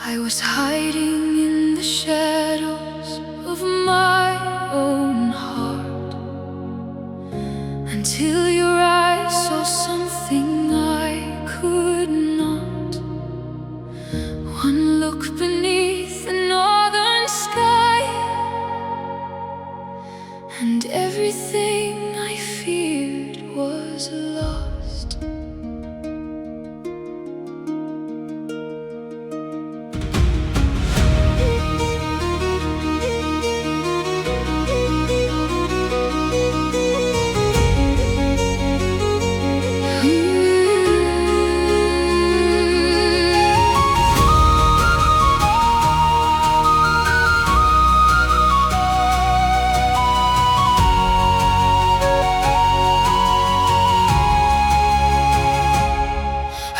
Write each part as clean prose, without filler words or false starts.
I was hiding in the shadows of my own heart until your eyes saw something I could not. One look beneath the northern sky, and everything I feared was lost.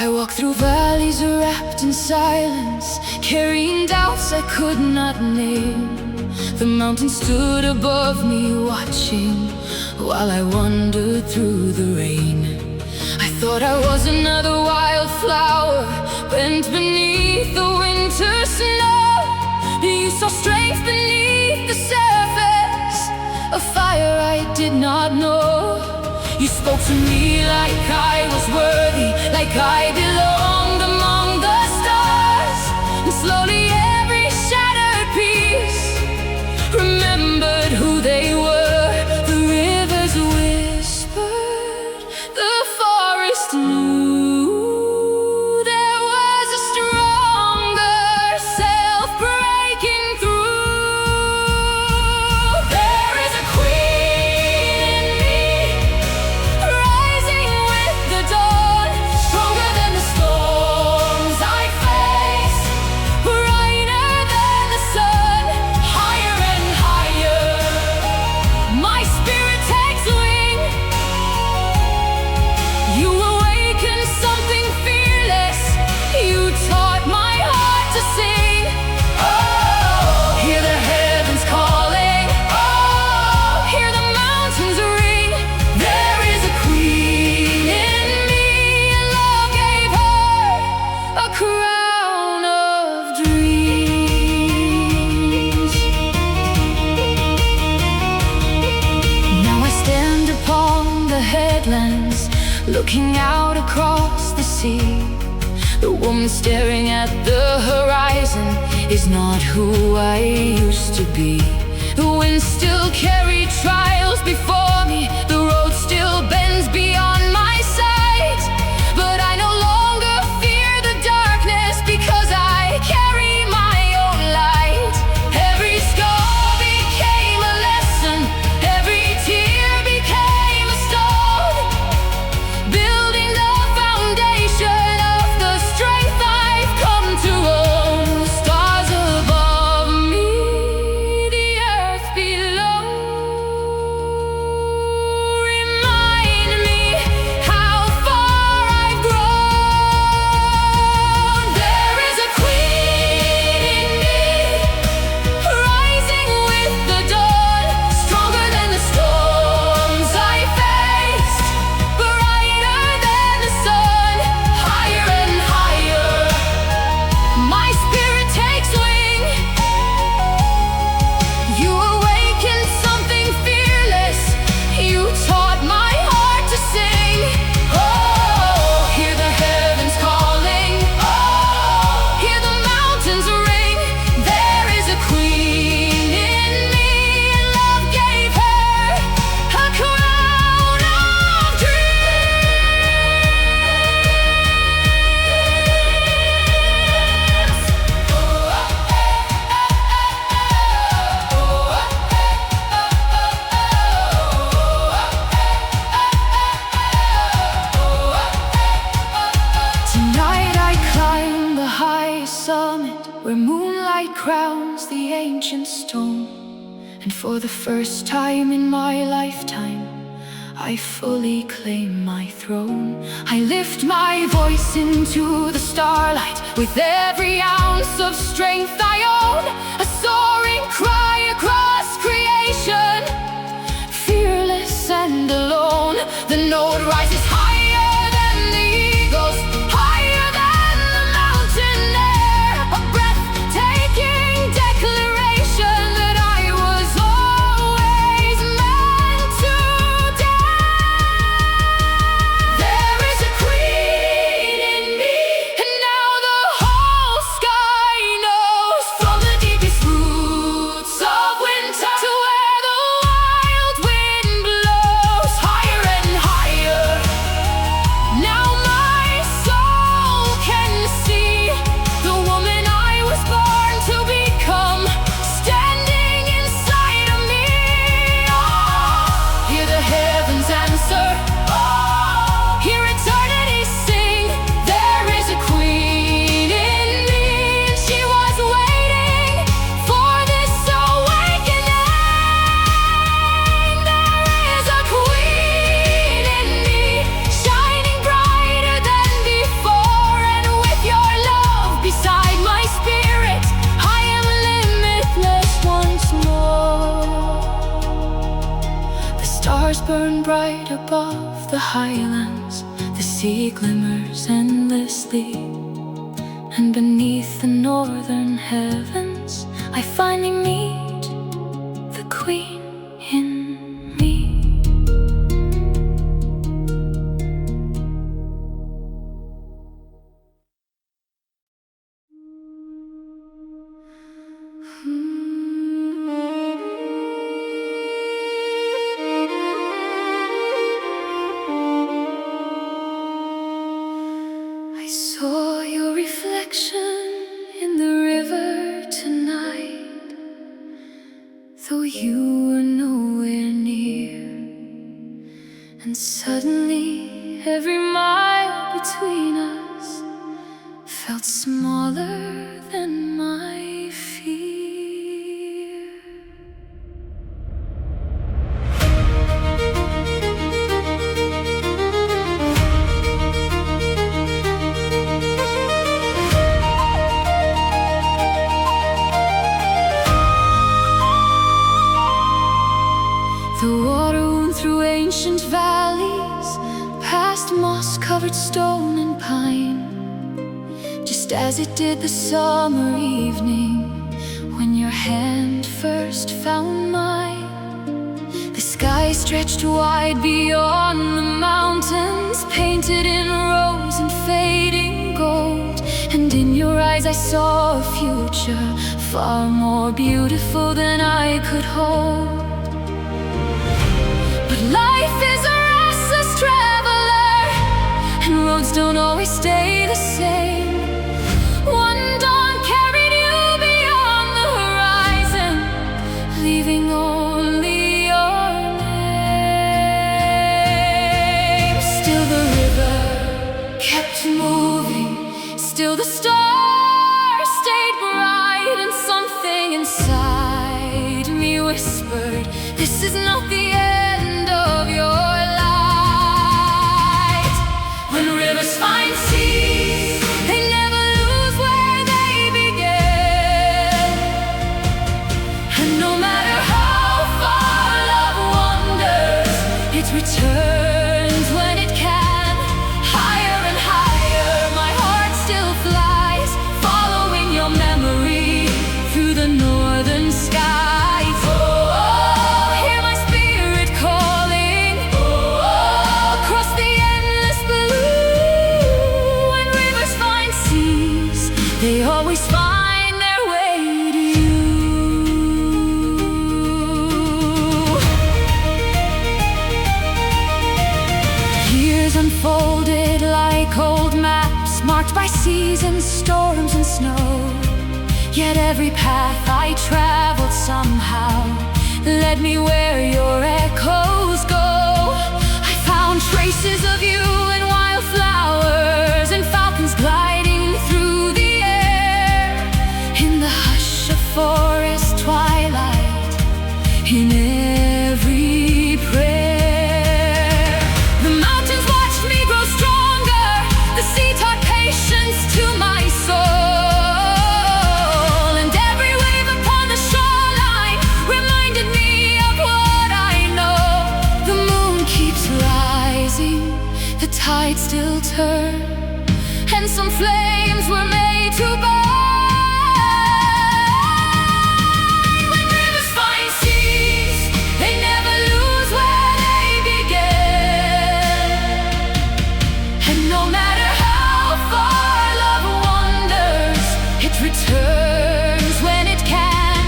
I walked through valleys wrapped in silence, carrying doubts I could not name. The mountains stood above me, watching while I wandered through the rain. I thought I was another wildflower, bent beneath the winter snow. You saw strength beneath the surface, a fire I did not know. You spoke to me like I was worthy, like I belonged among the stars. And slowly every shattered piece remembered who they were. The rivers whispered, the forest knew there was a stronger self breaking through. There is a queen in me, rising with the dawn, stronger than the storms I face, brighter than the sun, higher and higher. My spirit takes wing. You awaken something fearless. You taught my heart to sing. Oh, hear the heavens calling. Oh, hear the mountains ring. There is a queen in me, and love gave her a crown of dreams. Now I stand upon the headlands, looking out across the sea. The woman staring at the horizon is not who I used to be. The winds still carry trials before me, the road still bends beyond my sight. But I no longer fear the darkness, because I carry my own light. Every scar became a lesson, every tear became a stone, building the foundation of the strength I've come to own. Stars above me, the earth below, remind me how far I've grown. There is a queen in me, rising with the dawn, stronger than the storms I faced, brighter than the sun, higher and higher. My spirit takes wing. You awaken something fearless. You taught my heart to sing. Oh, hear the heavens calling. Oh, hear the mountains ring. There is a queen in me, and love gave her a crown of Tonight I climb the highest summit, where moonlight crowns the ancient stone. And for the first time in my lifetime, I fully claim my throne. I lift my voice into the starlight, with every ounce of strength I own. A soaring cry across creation, fearless and alone. The note rises higher than the eagles, higher than the mountain air. A breath burn bright above the highlands. The sea glimmers endlessly, and beneath the northern heavens I finally meet the queen in me. I saw your reflection in the river tonight, though you were nowhere near. And suddenly every mile between us felt smaller than my fear. The water wound through ancient valleys, past moss-covered stone and pine, just as it did the summer evening when your hand first found mine. The sky stretched wide beyond the mountains, painted in rose and fading gold, and in your eyes I saw a future far more beautiful than I could hold. Life is a restless traveler, and roads don't always stay the same. One dawn carried you beyond the horizon, leaving only your name. Still the river kept moving, still the stars stayed bright, and something inside me whispered, this is not the end of your light. When rivers find seas, they never lose where they began. And no matter how far love wanders, it returns when it can. Higher and higher, my heart still flies, following your memory through the northern skies. They always find their way to you. Years unfolded like old maps, marked by seasons, storms and snow. Yet every path I traveled somehow led me where your echoes go. I found traces of you in wildflowers and falcons gliding through the forest twilight, in every prayer. The mountains watched me grow stronger, the sea taught patience to my soul, and every wave upon the shoreline reminded me of what I know. The moon keeps rising, the tide still turns, and some flames were made to burn. Returns when it can.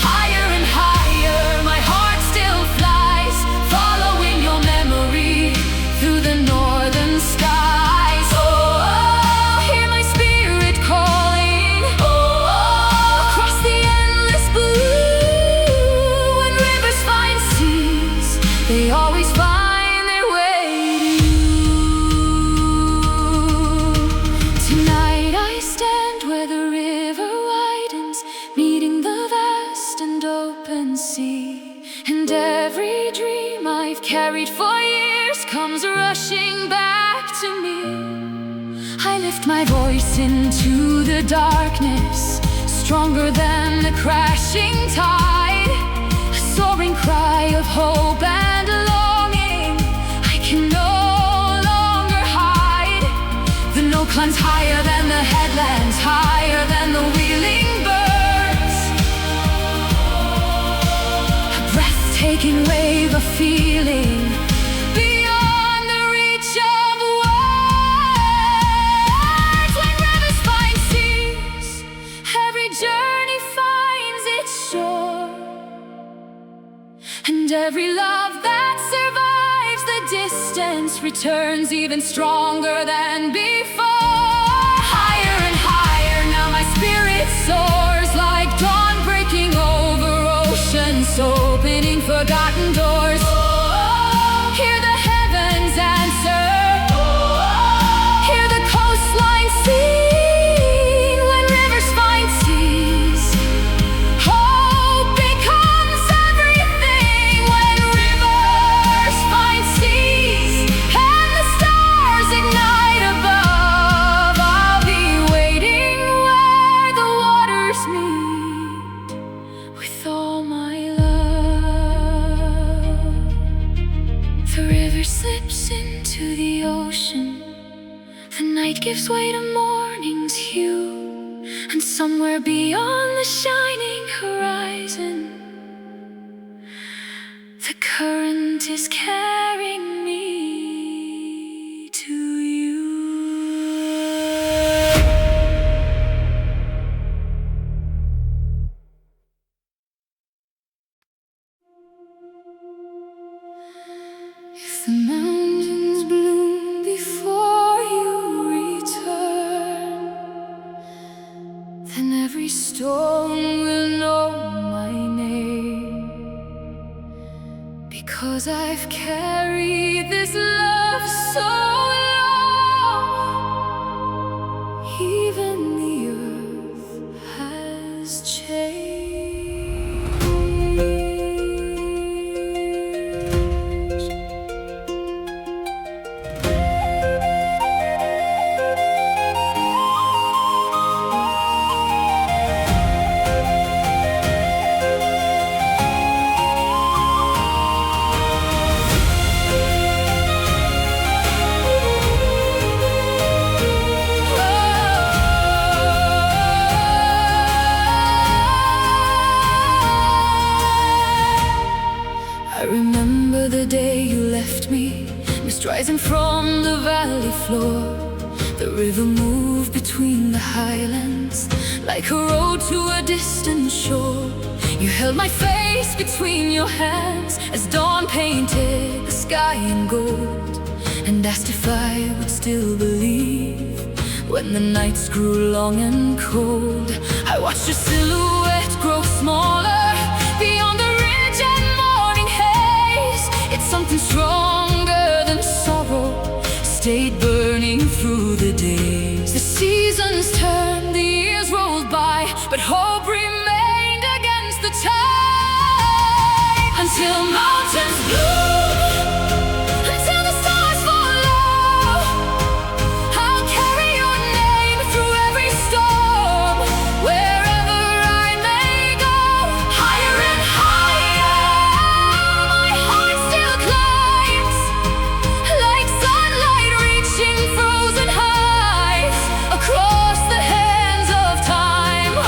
Higher and higher, my heart still flies, following your memory through the northern skies. Oh, hear my spirit calling, across the endless blue. When rivers find seas, they always find their way to you. Tonight I stand where the sea, and every dream I've carried for years comes rushing back to me. I lift my voice into the darkness, stronger than the crashing tide, a soaring cry of hope and longing. than the headlands, higher than the wheeling birds. A breathtaking wave of feeling beyond the reach of words. When rivers find seas, every journey finds its shore, and every love that survives the distance returns even stronger than before. Higher and higher, now my spirit soars like dawn breaking over oceans, opening forgotten doors. Hear the heavens answer, hear the coastline sing. When rivers find seas, hope becomes everything. When rivers find seas and the stars ignite above, I'll be waiting where the waters meet with all my love. The river slips into the ocean, the night gives way to morning's hue, and somewhere beyond the shining horizon, the current is carrying me to you. If the mountains bloom before you return, then every stone will know my name, because I've carried this love so long. Even the earth has changed. I remember the day you left me, mist rising from the valley floor. The river moved between the highlands like a road to a distant shore. You held my face between your hands as dawn painted the sky in gold, and asked if I would still believe when the nights grew long and cold. I watched your silhouette grow smaller beyond the ridge and morning haze. It's something stronger than sorrow stayed burning through the days. The seasons turned, the years rolled by, but hope remained against the tide. Until mountains bloom, until the stars fall low, I'll carry your name through every storm, wherever I may go. Higher and higher, my heart still climbs, like sunlight reaching frozen heights across the hands of time. Oh,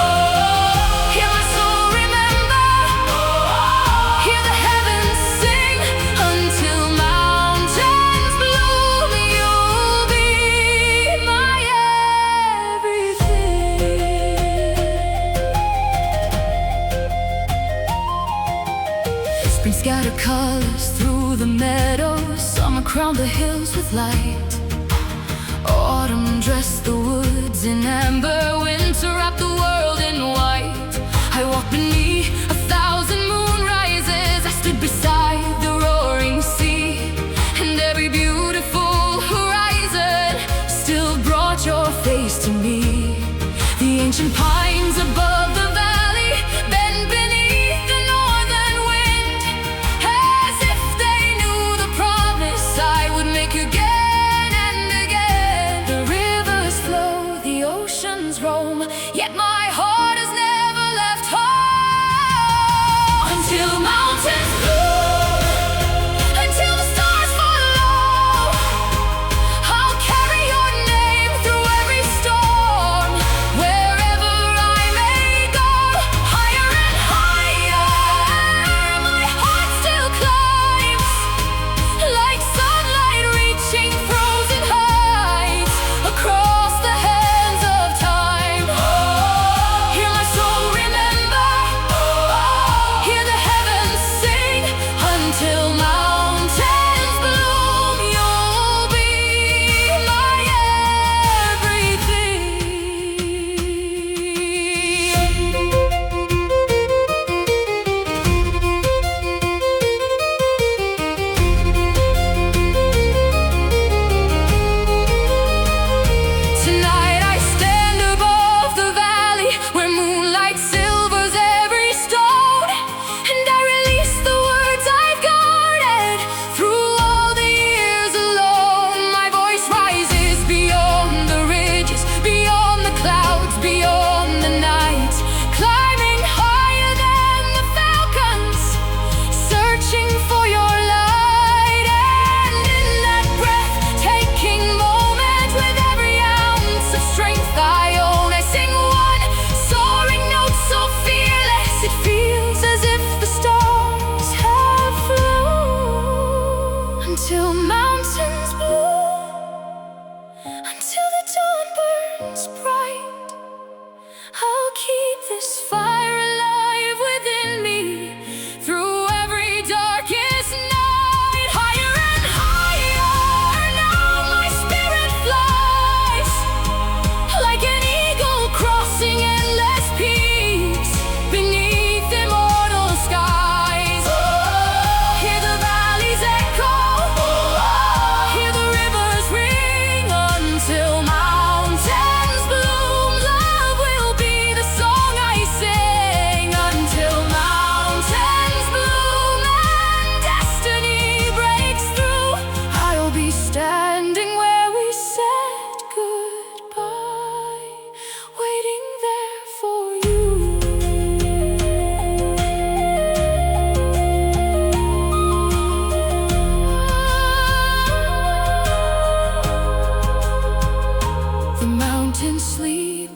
hear my soul remember, hear the heavens sing. Until mountains bloom, you'll be my everything. Spring scattered colors through the meadows, summer crowned the hills with light. Autumn dressed the woods in amber, winter wrapped the world in white. I walked beneath 1,000 moonrises, I stood beside the roaring sea, and every beautiful horizon still brought your face to me. The ancient pines above the valley bend beneath the northern wind, as if they knew the promise I would make again and again. The rivers flow, the oceans roam, yet my heart has never left home. Until mountains bloom, until the stars fall low, I'll carry your name through every storm,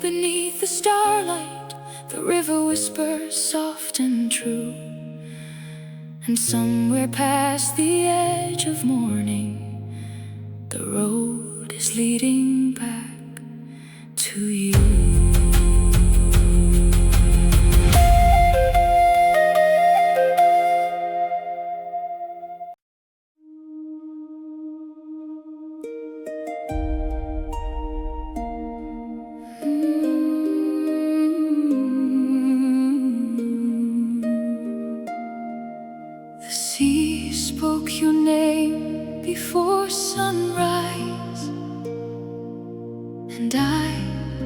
beneath the starlight, the river whispers soft and true. And somewhere past the edge of morning, the road is leading back to you. The sea spoke your name before sunrise, and I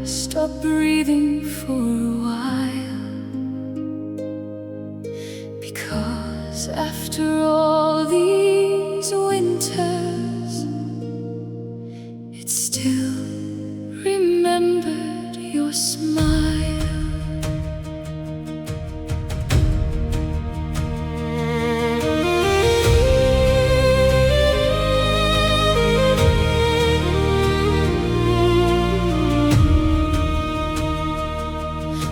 stopped breathing for a while, because after all these winters, it still remembered your smile.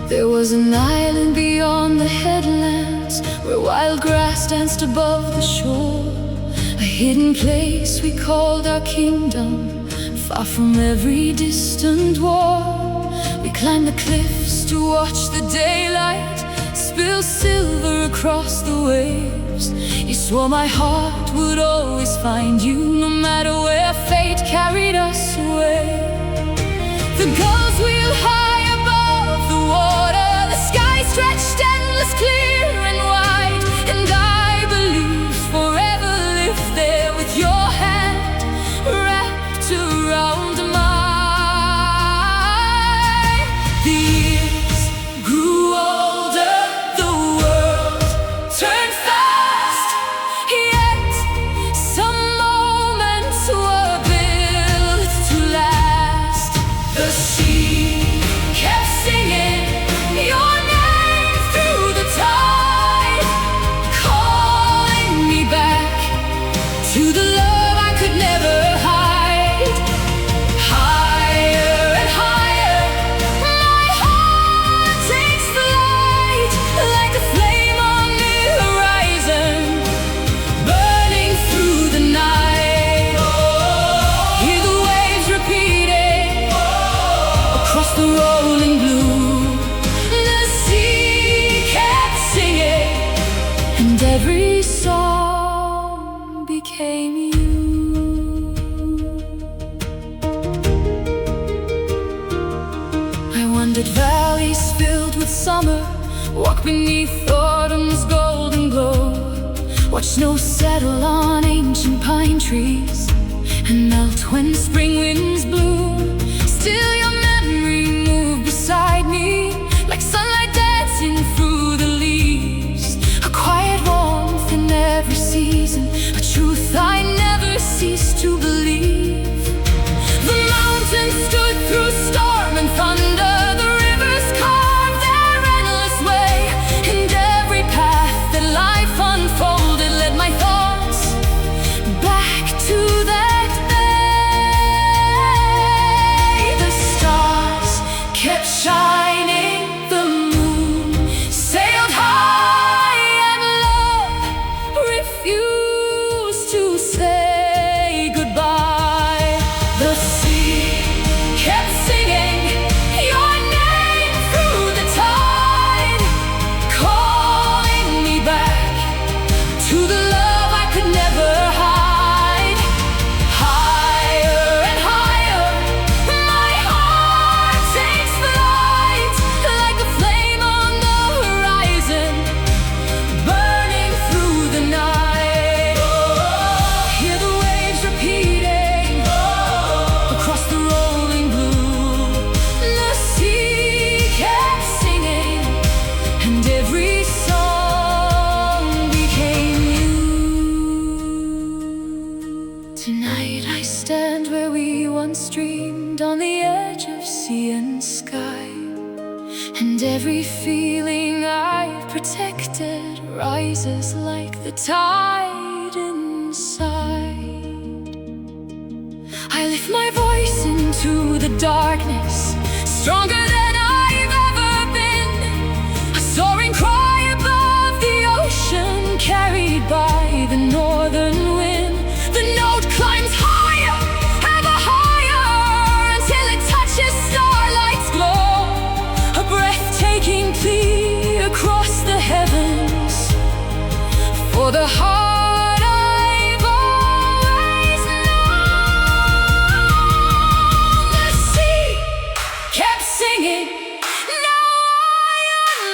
There was an island beyond the headlands, where wild grass danced above the shore. A hidden place we called our kingdom, far from every distant war. We climbed the cliffs to watch the daylight spill silver across the waves. You swore my heart would always find you, no matter where fate carried us away. The gulls wheel high above the water, the sky stretched endless, clear and wide, and I believe forever live there with your hand wrapped around mine. The years grew older, the world turned fast, yet some moments were built to last. The sea kept singing your name through the tide, calling me back to the love I could never hide. Higher and higher, my heart takes flight, like a flame on the horizon, burning through the night. Hear the waves repeating across the rolling blue. The sea kept singing, and every song became you. I wandered valleys filled with summer, walked beneath autumn's golden glow, watched snow settle on ancient pine trees and melt when spring winds bloom. Still your memory moved beside me, like sunlight dancing through the leaves. A quiet warmth in every season, a truth I never ceased to believe. The mountains stood through storm and thunder, the rivers carved their endless way, and every path that life unfolded led my thoughts back to that day. The stars kept shining, the moon sailed high, and love refused to say goodbye. The sea kept singing your name through the tide, calling me back to the love I could never hide. Higher and higher, my heart takes flight, like a flame on the horizon, burning through the night. Hear the waves repeating across the rolling blue. The sea kept singing, and every song became you. Tonight I stand where we once dreamed, on the edge of sea and sky, and every feeling I've protected rises like the tide inside. I lift my voice into the darkness, stronger than I've ever been. A soaring cry above the ocean, carried by the northern wind. The note climbs higher, ever higher, until it touches starlight's glow. A breathtaking plea across the heavens for the heart I've always known. The sea kept singing, now I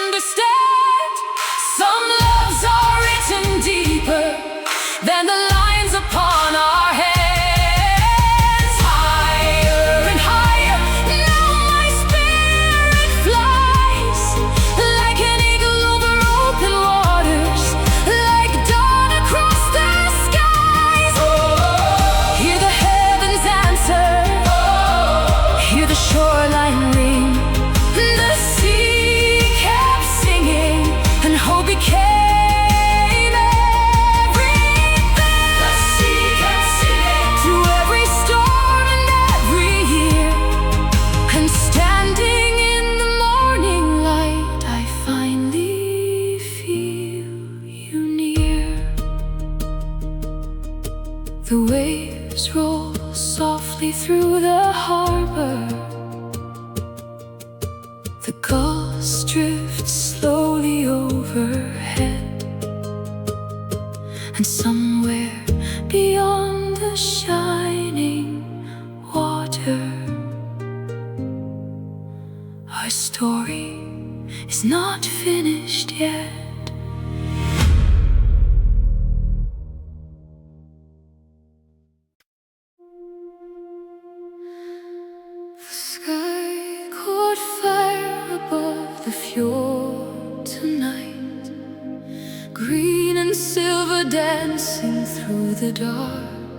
understand. Some loves are written deeper than the lines upon our hands. Higher and higher, now my spirit flies, like an eagle over open waters, like dawn across the skies. Hear the heavens answer, hear the shoreline ring. The sea kept singing, and hope became everything. The sea kept singing through every storm and every year. And standing in the morning light, I finally feel you near. The waves roll softly through the harbor. The gulls drift slowly overhead, and somewhere beyond the shining water, our story is not finished yet. The sky caught fire above the fjord tonight, green and silver dancing through the dark.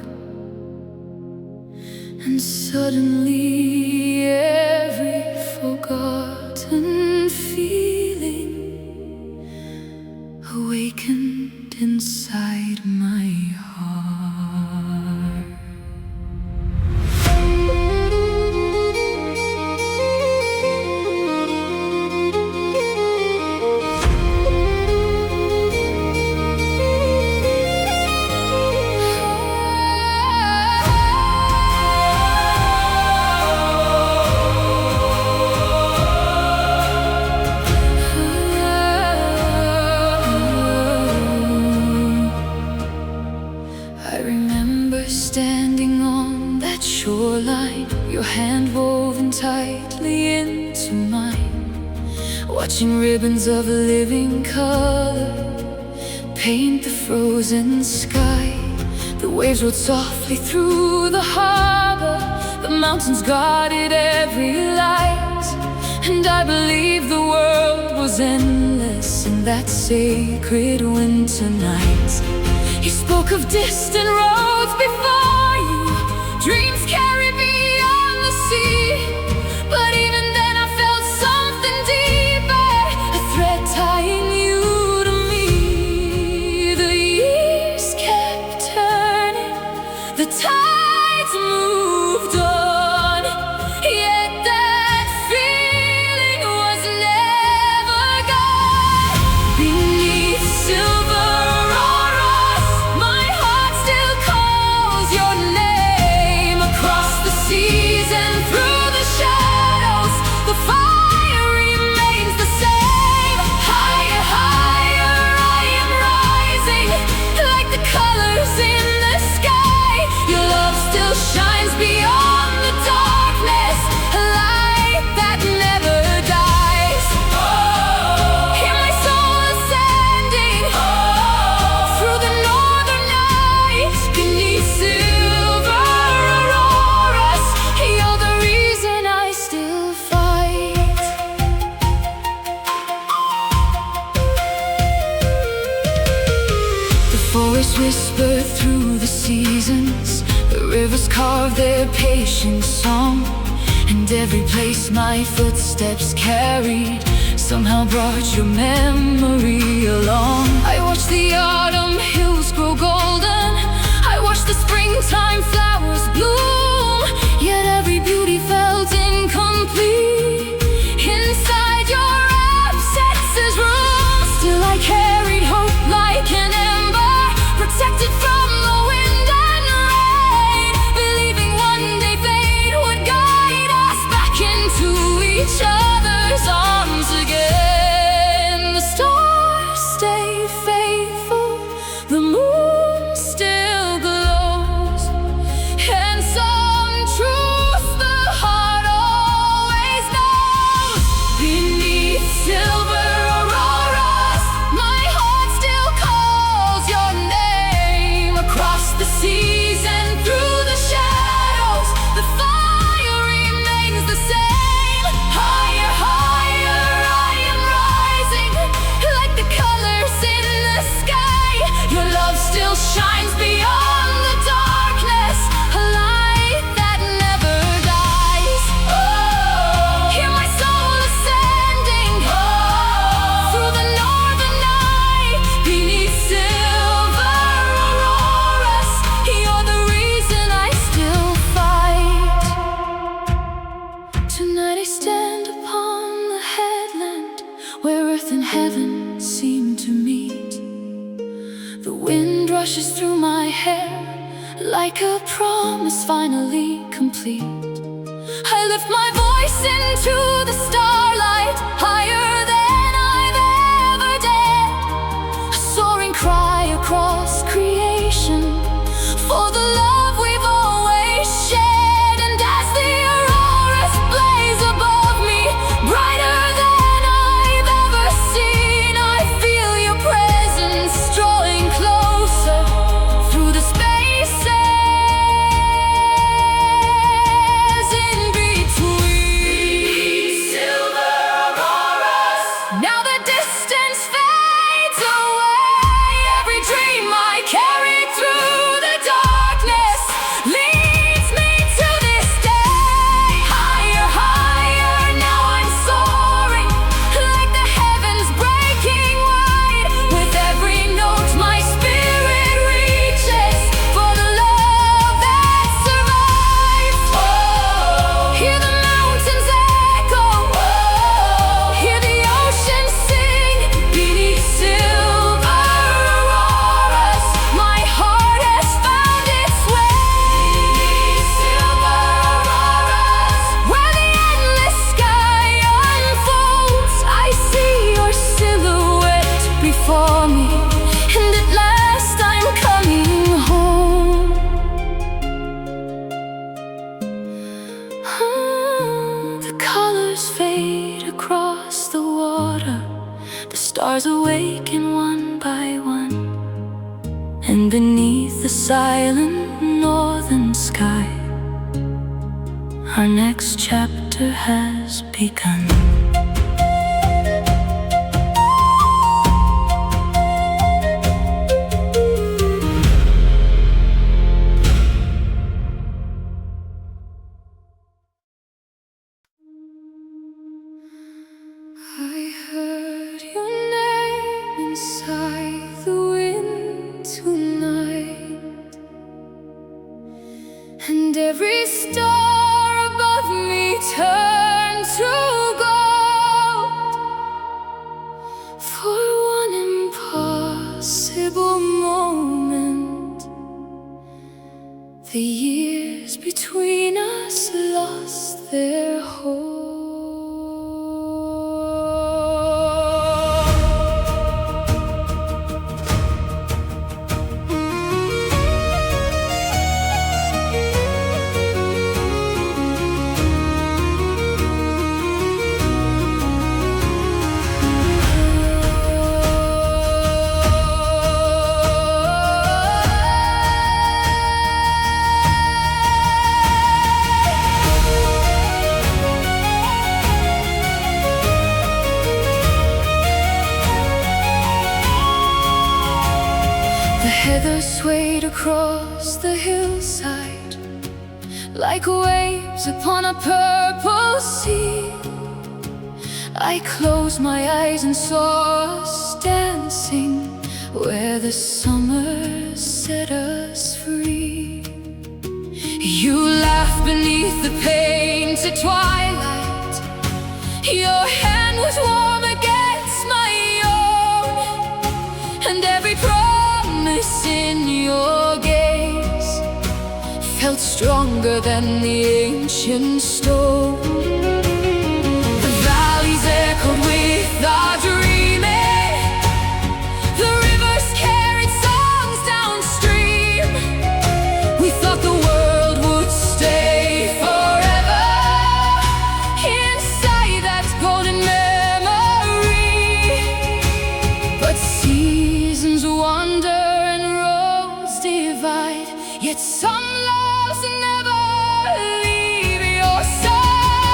And suddenly every forgotten feeling awakened inside my heart. I remember standing on that shoreline, your hand woven tightly into mine, watching ribbons of living color paint the frozen sky. The waves rolled softly through the harbor, the mountains guarded every light, and I believed the world was endless in that sacred winter night. You spoke of distant roads before you, dreams carried beyond the sea. But even then I felt something deeper, a thread tying you to me. The years kept turning, the tides moved on, yet that feeling was never gone. Beneath silver auroras, my heart still calls your name. Across the seas and through the shadows, the fire remains the same. Higher, higher, I am rising, like the colors in the sky. Your love still shines beyond the darkness, a light that never dies. Hear my soul ascending through the northern night, beneath silver auroras. You're the reason I still fight. The forest whispered through the seasons, the rivers carved their patient song, and every place my footsteps carried somehow brought your memory along. I watched the autumn hills grow golden, I watched the springtime flowers bloom, yet every beauty felt incomplete earth and heaven seem to meet. The wind rushes through my hair like a promise finally complete. I lift my voice into the starlight, higher than I've ever dared. A soaring cry across creation for the love we've always shared. And as the auroras blaze above me, brighter than I've ever seen, I feel your presence drawing closer through the spaces in between. Silver auroras, now the distance fades away. Every dream I carried through the darkness leads me to this day. Higher, higher, now I'm soaring like the heavens breaking wide. With every note my spirit reaches for the love that survives. Oh, hear the mountains echo, hear the ocean sing beneath silver auroras. My heart has found its way. Silver auroras, where the endless sky unfolds, I see your silhouette before me, and at last I'm coming home. The colors fade across the water, the stars awaken one by one, and beneath the silent northern sky, our next chapter has begun. I heard your name inside the wind tonight, and every star above me turned to gold. For one impossible moment, the years between us lost their hold. The heather swayed across the hillside like waves upon a purple sea. I closed my eyes and saw us dancing where the summer set us free. You laughed beneath the painted twilight, your hand was warm against my own, and every promise in your gaze felt stronger than the ancient stone. The valleys echoed with our dreaming, the rivers carried songs downstream. We thought the world would stay forever inside that golden memory, but seasons wander and roads divide, yet some loves never leave your side.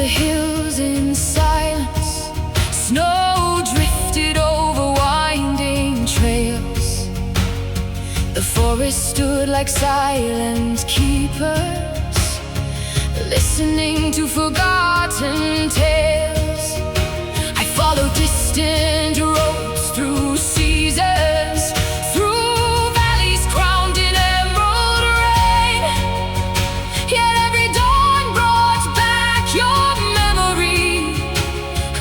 hills in silence, snow drifted over winding trails. The forest stood like silent keepers, listening to forgotten tales. I followed distant roads through seasons, through valleys crowned in emerald rain. Yet every dawn brought back your memory,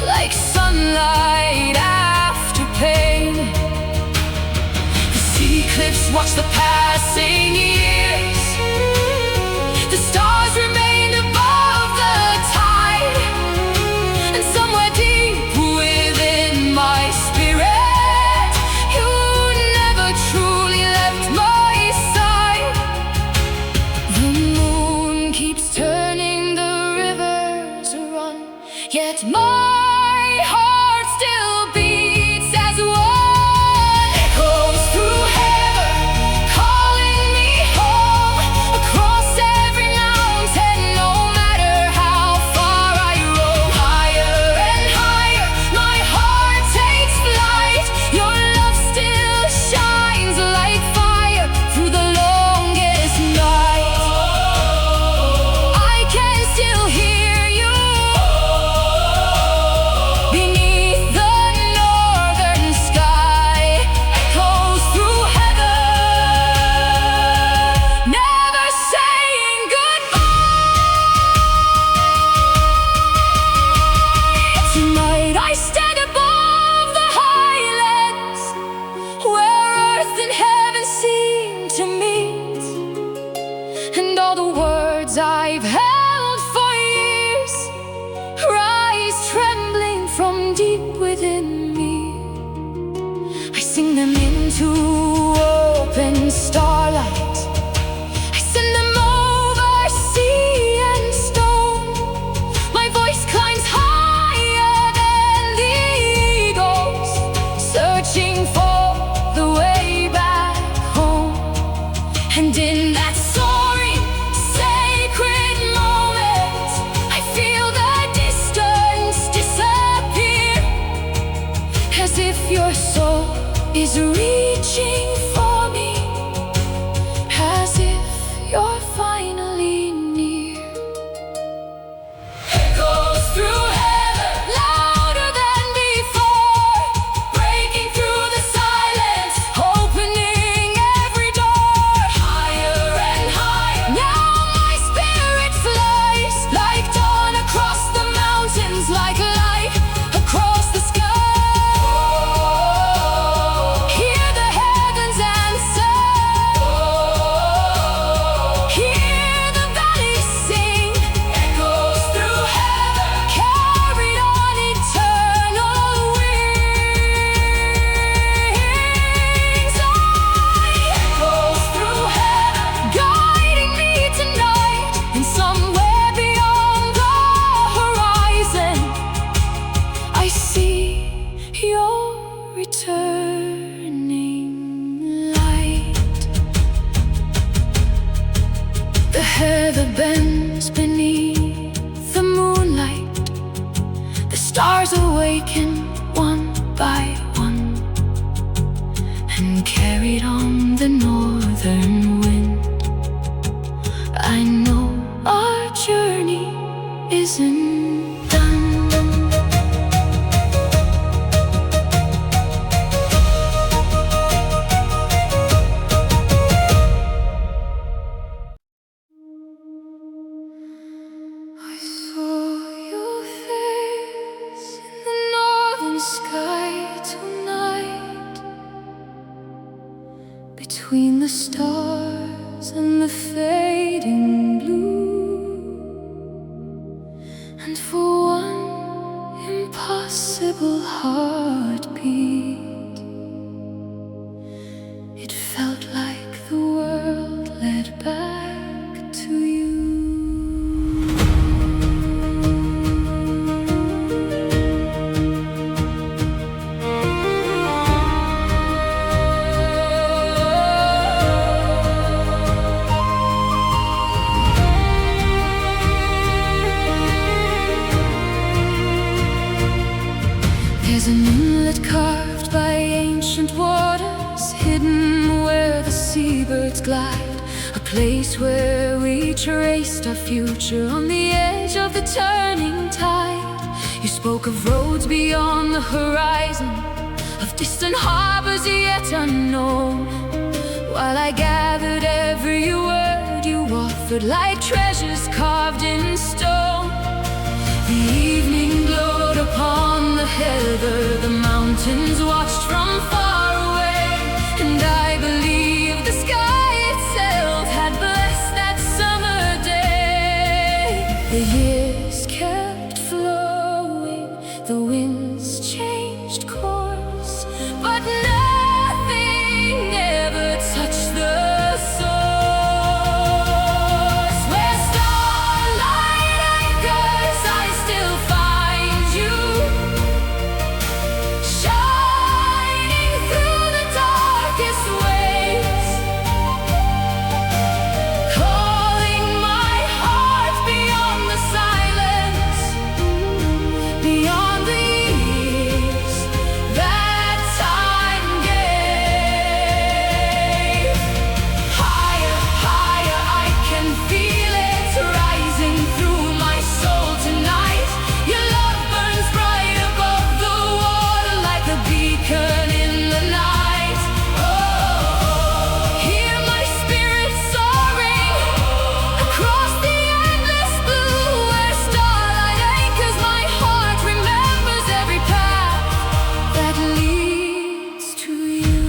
like sunlight after pain. The sea cliffs watch the passing years, the stars remained above the tide, and somewhere deep within my spirit, you never truly left my side. The moon keeps turning the rivers run, yet my heart still beats as one. Echoes through heaven, calling me home, across every mountain, no matter how far I roam. Higher and higher, my heart takes flight. Your love still shines like fire through the longest night. I can still hear you beneath the northern sky. Echoes through heaven, never saying goodbye. Tonight I stand above the highlands, where earth and heaven seem to meet, and all the words I've held for years rise trembling from deep within me. I sing them into open starlight, I send them over sea and stone. My voice climbs higher than the eagles, searching for the way back home. And in that soaring, sacred moment, I feel the distance disappear, as if your soul is reaching for me, as if you're finally near. Echoes through heaven, louder than before, breaking through the silence, opening every door. Higher and higher, now my spirit flies, like dawn across the mountains, like light across the sky. Hear the heavens answer, hear the valleys sing. Echoes through heaven, carried on eternal wings. Echoes through heaven, guiding me tonight, and somewhere beyond the horizon, I see your returning light. The heather bends beneath the moonlight, the stars awaken one by one, and carried on the northern wind, I know our journey isn't done. I saw your face in the northern sky tonight, between the stars and the fading blue, and for one impossible heartbeat, it felt like the world led back to you. glide, a place where we traced our future on the edge of the turning tide. You spoke of roads beyond the horizon, of distant harbors yet unknown, while I gathered every word you offered like treasures carved in stone. The evening glowed upon the heather, the mountains watched from far away, and I believed the sky itself had blessed that summer day. The years kept flowing, the winds changed course, but nothing ever touched the source. Where starlight anchors, I still find you, shining through the darkest waves, calling my heart beyond the silence, beyond the years that time gave. Higher, higher, I can feel it rising through my soul tonight. Your love burns bright above the water like a beacon in the night. Oh, hear my spirit soaring across the endless blue, where starlight anchors, my heart remembers every path that leads to you.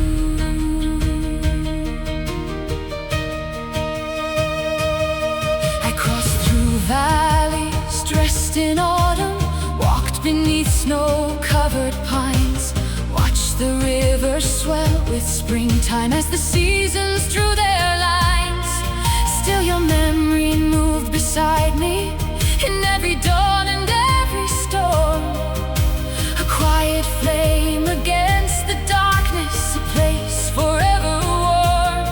I crossed through valleys dressed in autumn, walked beneath snow-covered pines, watched the river swell with springtime as the seasons drew their lines. Still your memory moved beside me in every dawn and every storm, a quiet flame against the darkness, a place forever warm.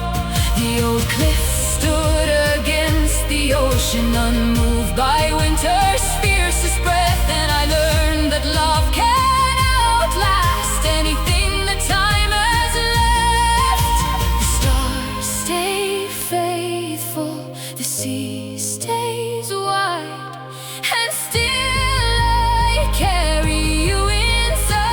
The old cliff stood against the ocean, unmoved by winter's fiercest breath, and I learned that love can outlast anything that time has left. The stars stay faithful, the sea stays wide, and still I carry you inside.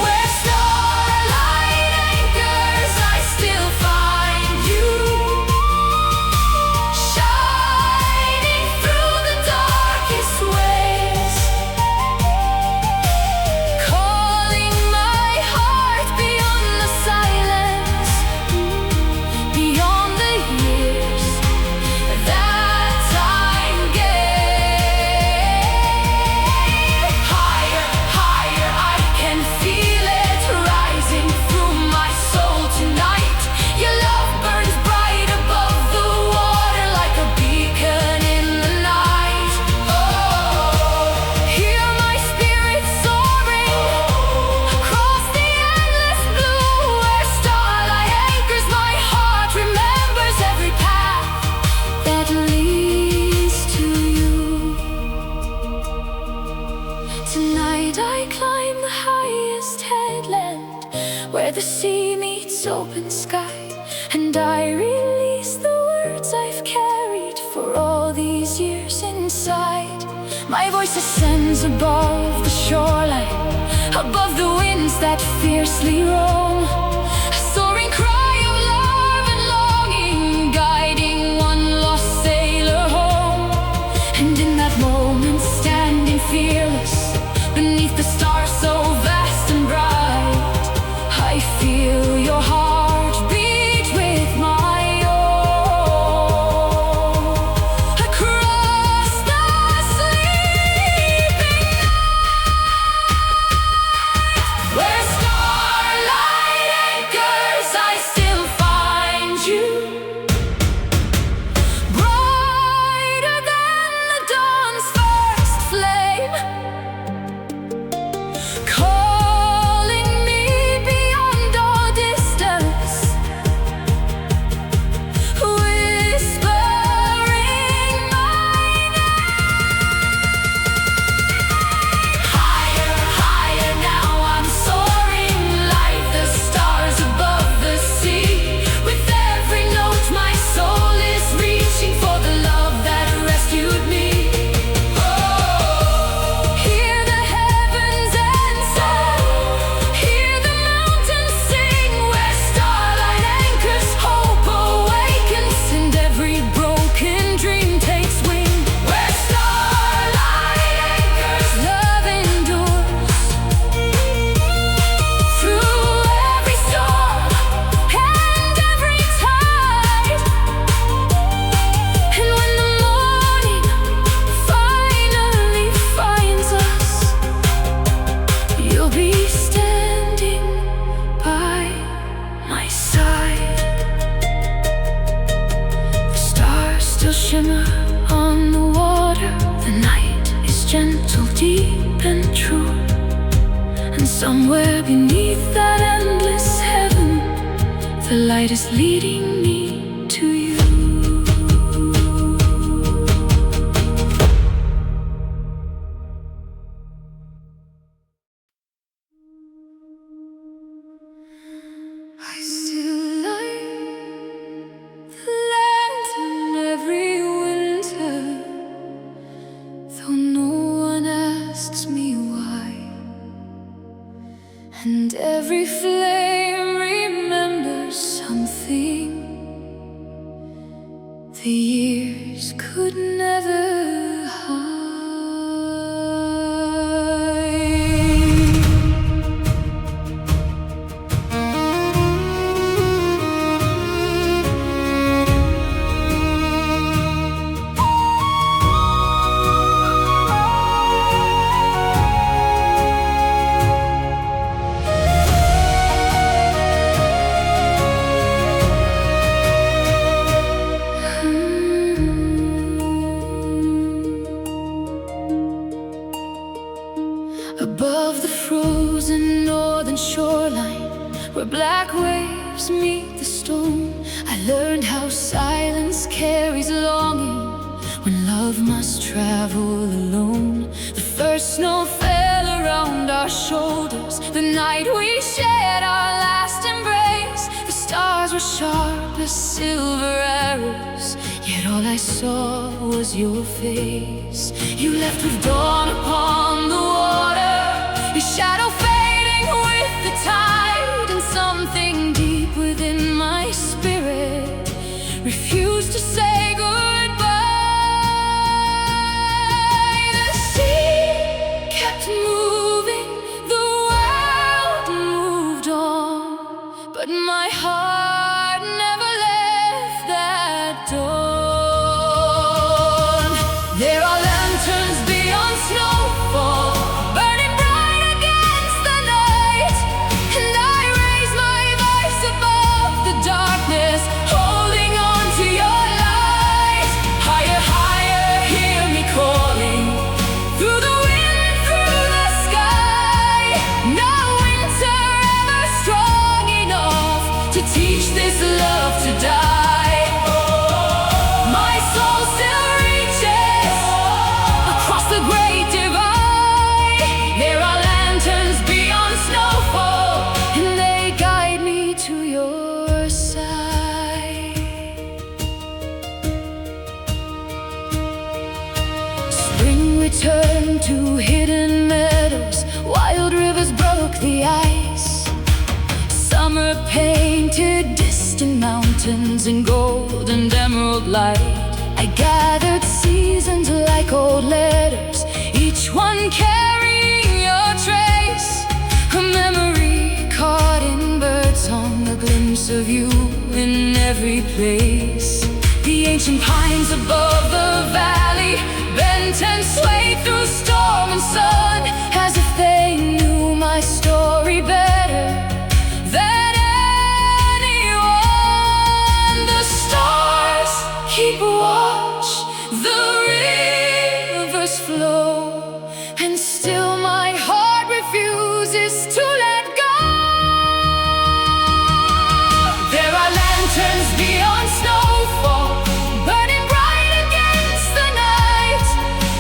Where starlight anchors, I still find you, shining through the darkest waves, calling my heart beyond the silence, beyond the years that time gave. Higher, higher, I can feel it rising through my soul tonight. Your love burns bright above the water like a beacon in the night. Oh, hear my spirit soaring across the endless blue, where starlight anchors, my heart remembers every path that leads to you. Tonight I climb the highest headland, where the sea meets open sky, and I release the words I've carried for all these years inside. My voice ascends above the shoreline, above the winds that fiercely roam, a soaring cry of love and longing, guiding one lost sailor home. And in that moment, standing fearless beneath the stars so vast and bright, I feel your heart beat with my own. Across the sleeping night, where starlight anchors, I still find you, brighter than the dawn. Somewhere beneath that endless heaven, the light is leading me to you. I still light the lantern every winter, though no one asks me why. And every flame remembers something the years could never hide. Above the frozen northern shoreline, where black waves meet the stone, I learned how silence carries longing when love must travel alone. The first snow fell around our shoulders, the night we shared our last embrace. The stars were sharp as silver arrows, yet all I saw was your face. You left with dawn upon the water, your shadow fading with the tide, and something deep within my spirit refused to say goodbye. The sea kept moving, the world moved on, but my heart never left that dawn. There are lanterns beyond snowfall, burning bright against the night, and I raise my voice above the darkness, holding on to your light. Higher, higher, hear me calling, through the wind, through the sky. No winter ever strong enough to teach this love to die. My soul still reaches across the great divide. There are lanterns beyond snowfall, and they guide me to your side. Spring returned to hidden meadows, wild rivers broke the ice. Summer painted distant mountains in gold and emerald light. I gathered seasons like old letters, each one carrying your trace. A memory caught in birdsong, a glimpse of you in every place. The ancient pines above the valley bent and swayed through storm and sun, as if they knew my story better than anyone. The stars keep watch, the rivers flow, and still my heart refuses to let go. There are lanterns beyond snowfall, burning bright against the night,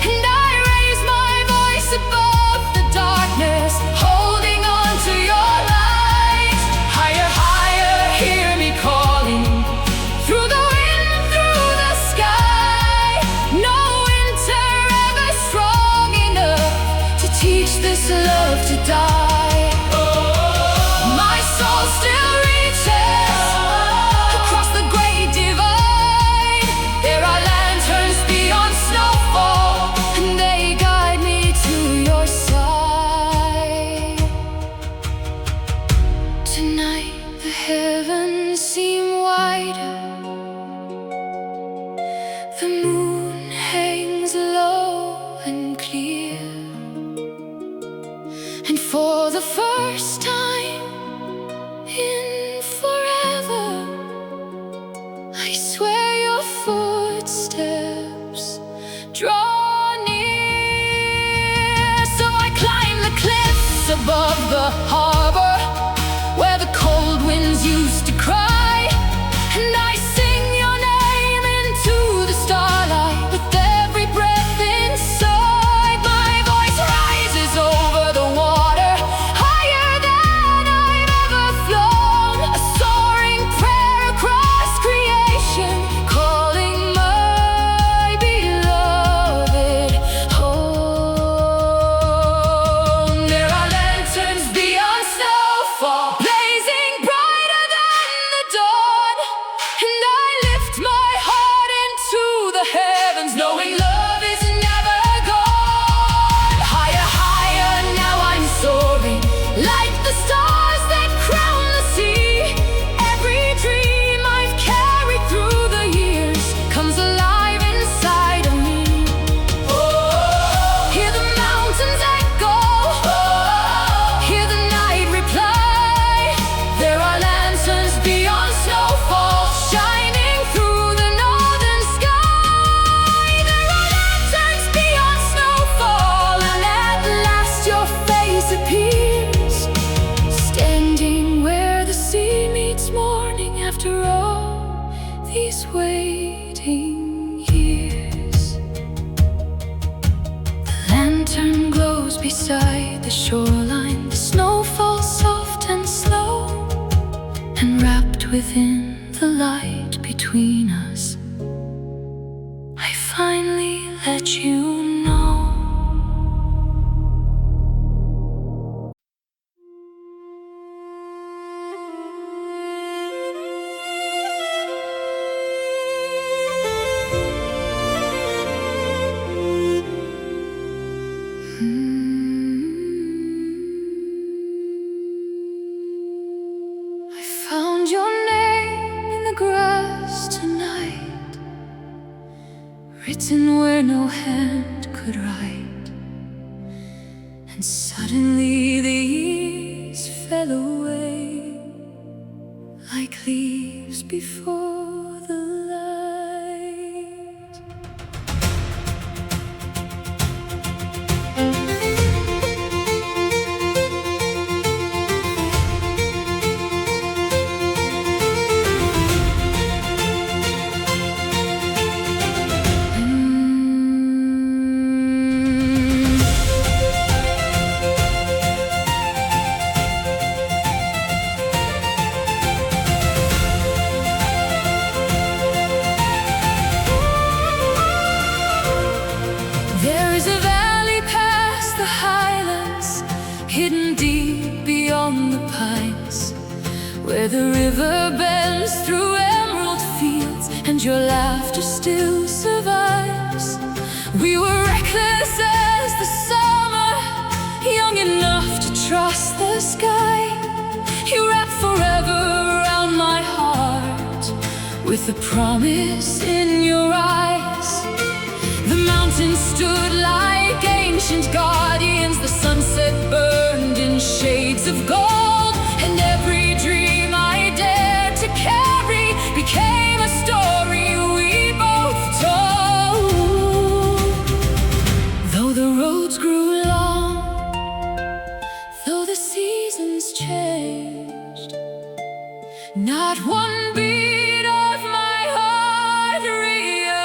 and I raise my voice above the darkness, holding on to your light. Higher, higher, hear me calling, through the wind, through the sky. No winter ever strong enough to teach this love to die. My soul still reaches across the great divide. There are lanterns beyond snowfall, and they guide me to your side. Tonight the heavens seem wider, the moon hangs low and clear, and for the first time in forever, I swear your footsteps draw near. So I climb the cliffs above above the harbor, where the cold winds used to cry. And I sing your name into the starlight. With every breath inside, my voice rises over the water, higher than I've ever flown. A soaring prayer across creation, calling my beloved home. There are lanterns beyond snowfall, blazing brighter than the dawn. And I lift my heart into the heavens, knowing love is never gone. Higher, higher, now I'm soaring, like the stars that crown the sea. Every dream I've carried through the years comes alive inside of me. Hear the mountains echo, hear the night reply. There are lanterns beyond snowfall, shining through the northern sky. There are lanterns beyond snowfall, and at last your face appears, standing where the sea meets morning after all these waiting years. The lantern glows beside the shoreline, the snow falls soft and slow, and wrapped within the light between us, I finally let you know. I found your name in the grass tonight, written where no hand could write. And suddenly the years fell away, like leaves before the light. There is a valley past the highlands, hidden deep beyond the pines, where the river bends through emerald fields, and your laughter still survives. We were reckless as the summer, young enough to trust the sky. You wrapped forever around my heart, with the promise in your eyes. The mountains stood like ancient guardians, the sunset burned in shades of gold, and every dream I dared to carry became a story we both told. Though the roads grew long, though the seasons changed, not one beat of my heart rearranged.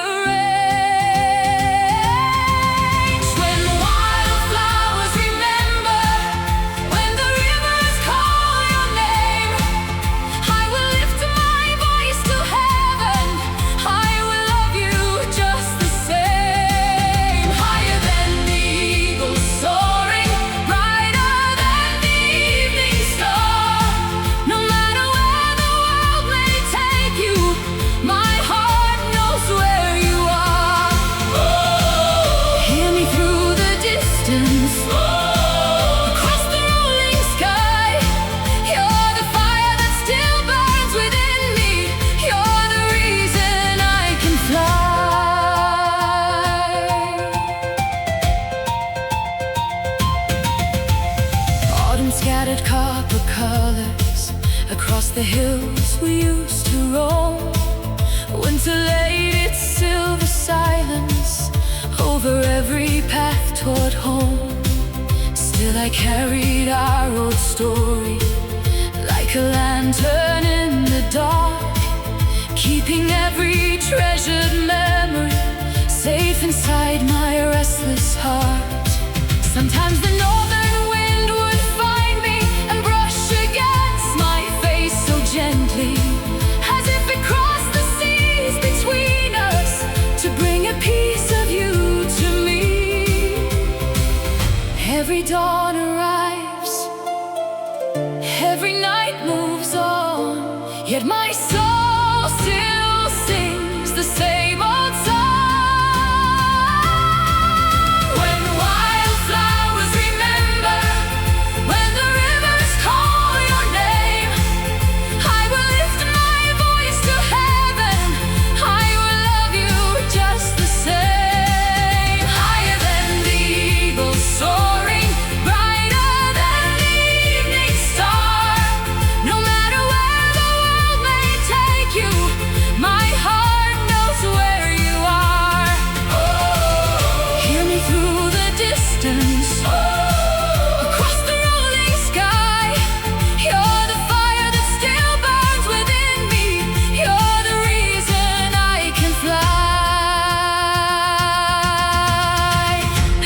When wildflowers remember, when the rivers call your name, I will lift my voice to heaven. I will love you just the same. Higher than the eagle soaring, brighter than the evening star. No matter where the world may take you, my heart knows where you are. Hear me through the distance, across the rolling sky. You're the fire that still burns within me. You're the reason I can fly. Autumn scattered copper colors across the hills we used to roam. Winter laid its silver silence over every path toward home. till I carried our old story like a lantern in the dark, keeping every treasured memory safe inside my restless heart. Sometimes the northern wind would find me and brush against my face so gently, as if it crossed the seas between us to bring a piece of you to me. Every dawn arrives, every night moves on, yet my soul still sings the same old song. When wildflowers remember, when the rivers call your name, I will lift my voice to heaven, I will love you just the same. Higher than the eagle soaring, brighter than the evening star. No matter where the world may take you, my heart knows where you are. Hear me through the distance, across the rolling sky. You're the fire that still burns within me. You're the reason I can fly.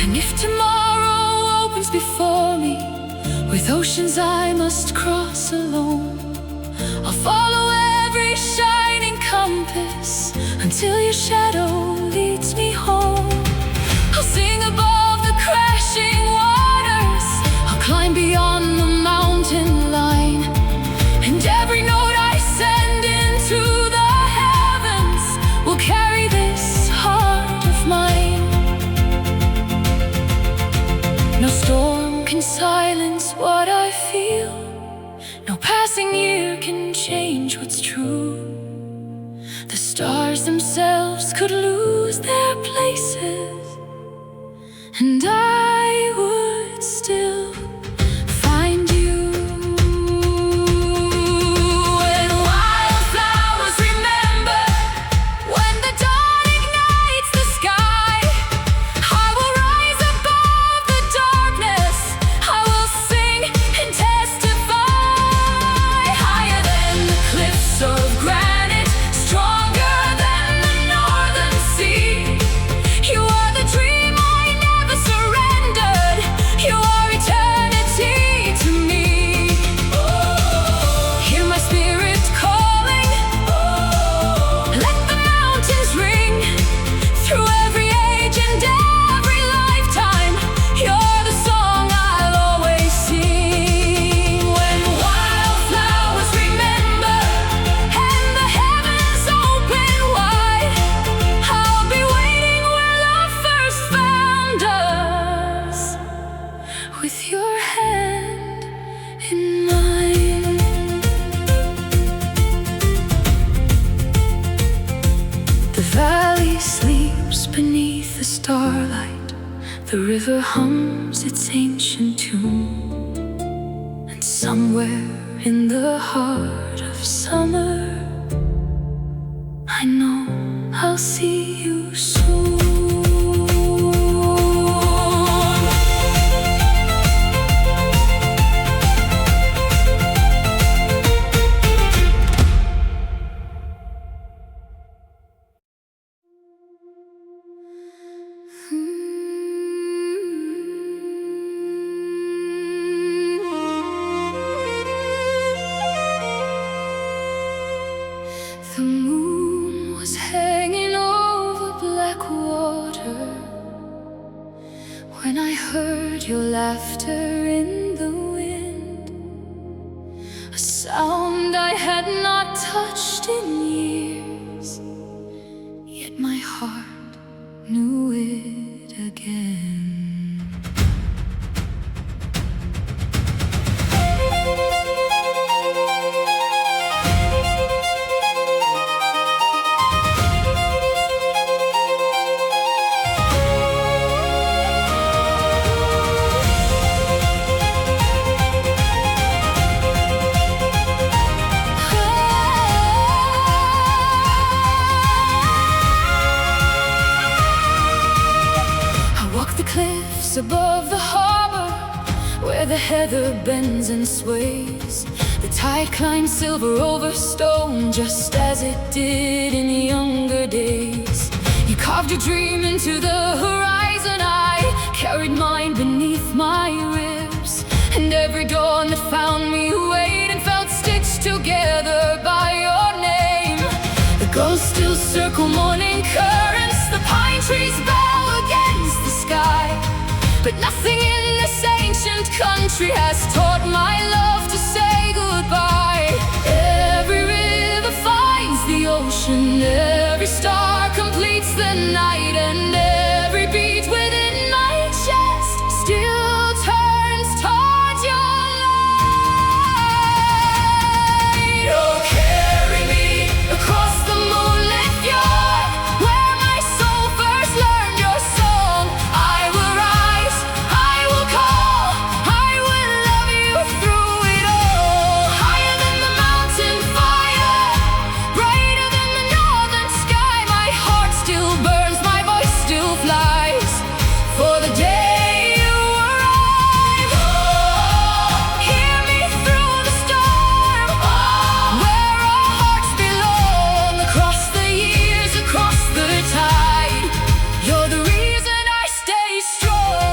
And if tomorrow opens before me with oceans I must cross alone, I'll follow every shining compass until your shadow leads me home. I'll sing above the crashing waters, I'll climb beyond the mountain line, and every note I send into the heavens will carry this heart of mine. No storm can silence what I feel, no passing year can change what's true. The stars themselves could lose their places, and I would still find you. When wildflowers remember, when the dawn ignites the sky, I will rise above the darkness, I will sing and testify. Higher than the cliffs of granite, stronger than the northern sea. You are the dream I never surrendered. You are eternity to me. Hear my spirit calling, let the mountains ring. Through every age and every lifetime, you're the song I'll always sing. When wildflowers remember, and the heavens open wide, I'll be waiting where love first found us, with your hand in mine. The valley sleeps beneath the starlight, the river hums its ancient tune, and somewhere in the heart of summer, I know I'll see you soon. The moon was hanging over Blackwater when I heard your laughter in the wind, a sound I had not touched in years, yet my heart knew it again. Above the harbor, where the heather bends and sways. The tide climbs silver over stone, just as it did in younger days. You carved your dream into the horizon, I carried mine beneath my ribs. And every dawn that found me waiting felt stitched together by your name. The gulls still circle morning currents, the pine trees bow against the sky. But nothing in this ancient country has taught my love to say goodbye. Every river finds the ocean, every star completes the night, and every beat within my chest still turns towards your light. Oh, carry me across the moonlit fjord, where my soul first learned your song. I will rise, I will call, I will love you through it all. Higher than the mountain fire, brighter than the northern sky. My heart still burns, my voice still flies, for the day you arrive. Hear me through the storm, where our hearts belong. Across the years, across the tide, you're the reason I stay strong.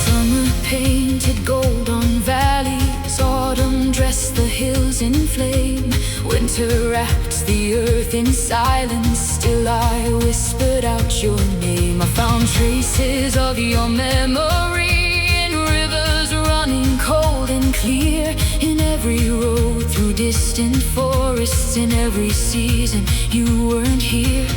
Summer painted gold on valleys, autumn dressed the hills in flame. Winter wrapped the earth in silence, still I whispered out your name. I found traces of your memory in rivers running cold and clear, in every road through distant forests, in every season you weren't here.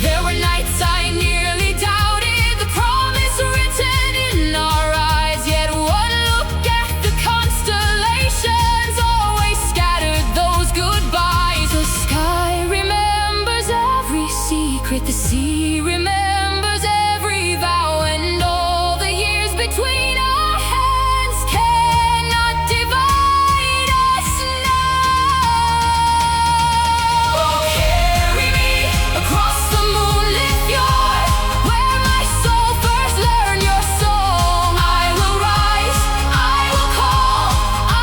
There were nights I nearly doubted the promise written in our eyes, yet one look at the constellations always scattered those goodbyes. The sky remembers every secret, the sea remembers every vow, and all the years between our hands cannot divide us now. Oh, carry me across the moonlit fjord, where my soul first learned your song. I will rise, I will call,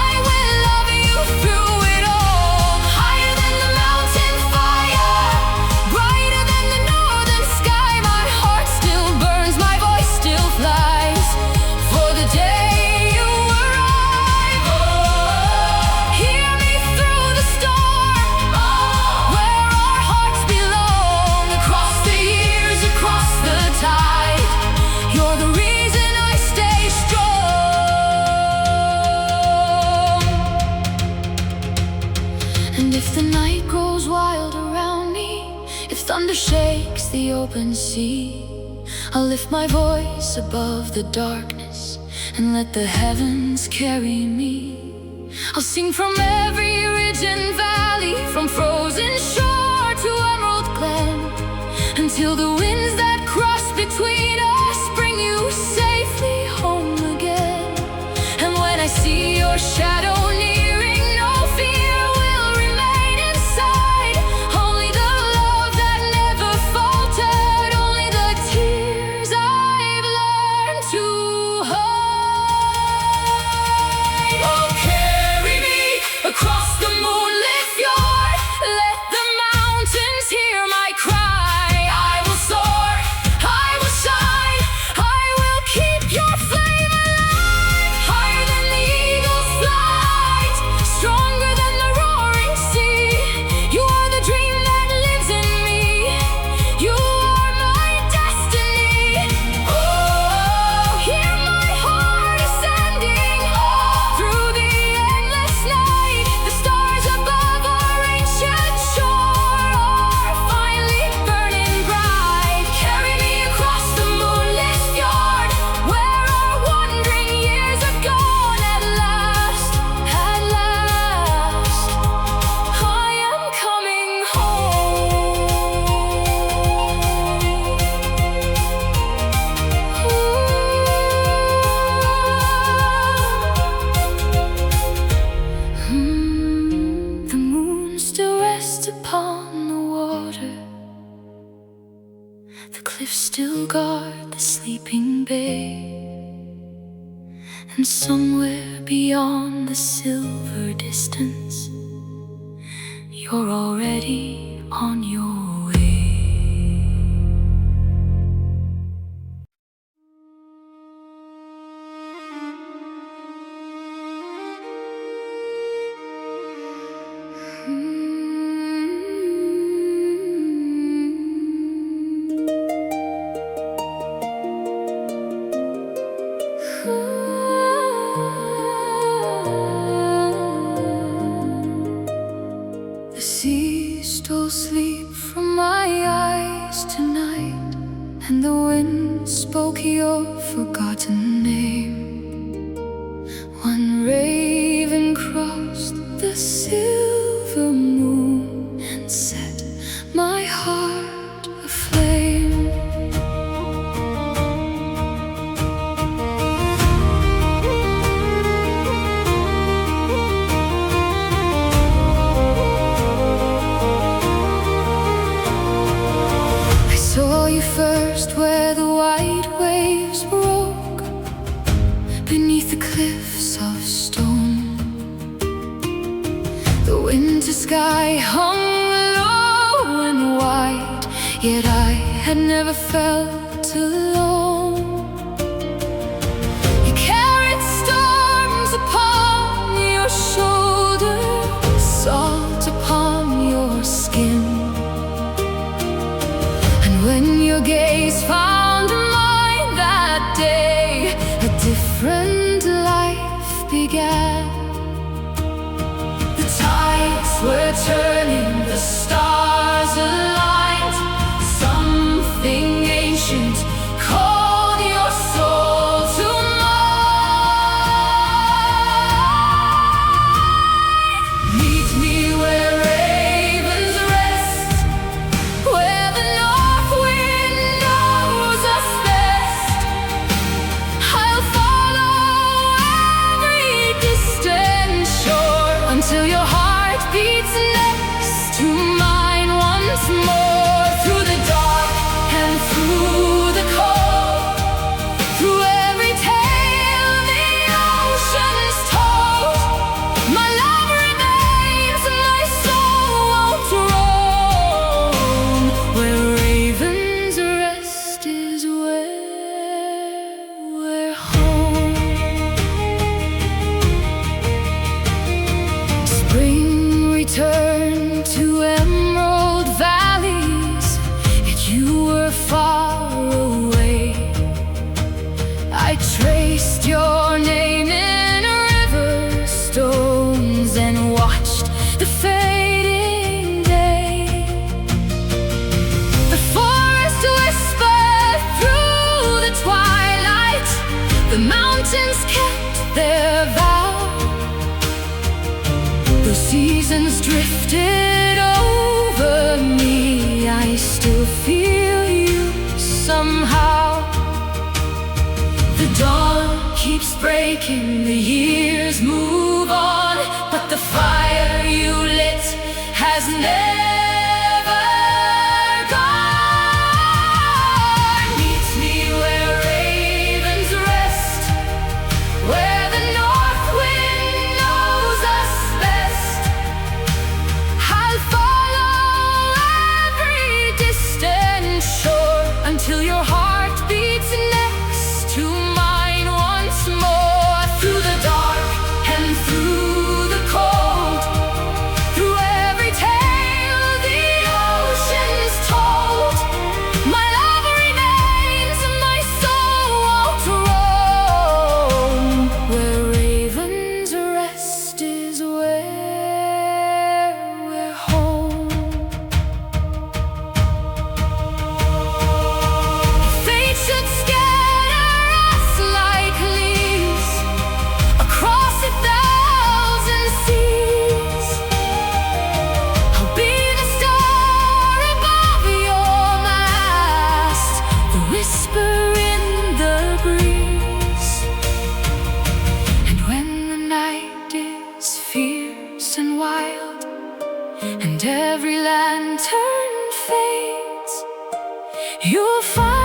I will love you through it all. Higher than the mountain fire, brighter than the northern sky. My heart still burns, my voice still flies, for the day you arrive. Hear me through the storm, where our hearts belong. Across the years, across the tide, you're the reason I stay strong. And if the night grows wild around me, if thunder shakes the open sea, I'll lift my voice above the darkness and let the heavens carry me. I'll sing from every ridge and valley, from frozen shore to emerald glen, until the winds that cross between us bring you safely home again. And when I see your shadow nearing, no fear will remain inside. Only the love that never faltered, only the tears I've learned to hide. Oh, carry me across the moonlit fjord, let the mountains hear my cry. I will soar cliffs still guard the sleeping bay, and somewhere beyond the silver distance, you're already on your way. The sea stole sleep from my eyes tonight, and the wind spoke your forgotten name. One raven crossed the silver moon and set my heart aflame. Saw you first where the white waves broke beneath the cliffs of stone. The winter sky hung low and white, yet I had never felt alone. You carried storms upon your shoulders, salt upon your skin. When your gaze found mine that day, a different life began. The tides were turning, the stars aligned. Something ancient called your soul to mine. Meet me where ravens rest, where the north wind knows us best. I'll follow every distant shore until your heart beats next to mine once more. Through the dark and through the cold, through every tale the oceans told, my love remains and my soul won't roam. Where ravens rest is where we're home. Spring returned to emerald valleys, yet you were far away. I traced your name in river stones and watched the fading day. The forest whispered through the twilight, the mountains kept their vow. The seasons drifted over me, I still feel you somehow. The dawn keeps breaking, the years move on, but the fire you lit has never gone. Meet me where ravens rest, where the north wind knows us best. I'll follow every distant shore until your heart beats next to mine once more. Through the dark and through the cold, through every tale the oceans told, my love remains and my soul won't roam. Where ravens rest is where we're home. If fate should scatter us like leaves across 1,000 seas, I'll be the star above your mast, the whisper in the breeze. And when the night is fierce and wild, and every lantern fades, you'll find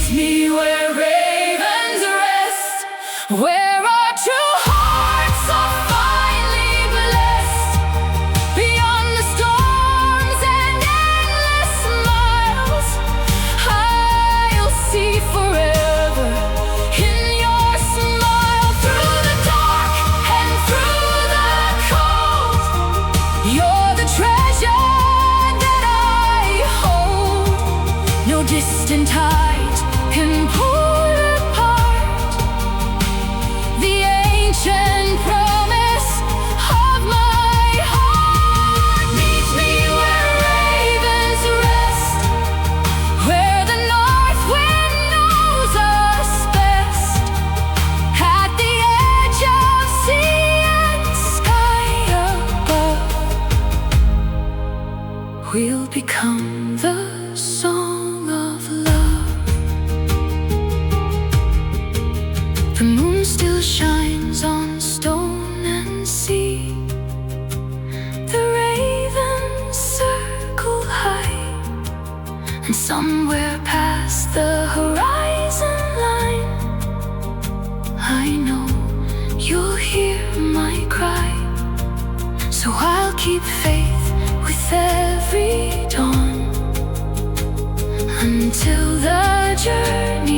Meet me where ravens rest, where our true hearts are finally blessed. Beyond the storms and endless miles, I'll see forever in your smile. Through the dark and through the cold, you're the treasure that I hold. No distant tide can pull apart the ancient promise of my heart. Meet me where ravens rest, where the north wind knows us best. At the edge of sea and sky above, we'll become the song of love. The moon still shines on stone and sea. The ravens circle high, and somewhere past the horizon line, I know you'll hear my cry. So I'll keep faith with every dawn, until the journey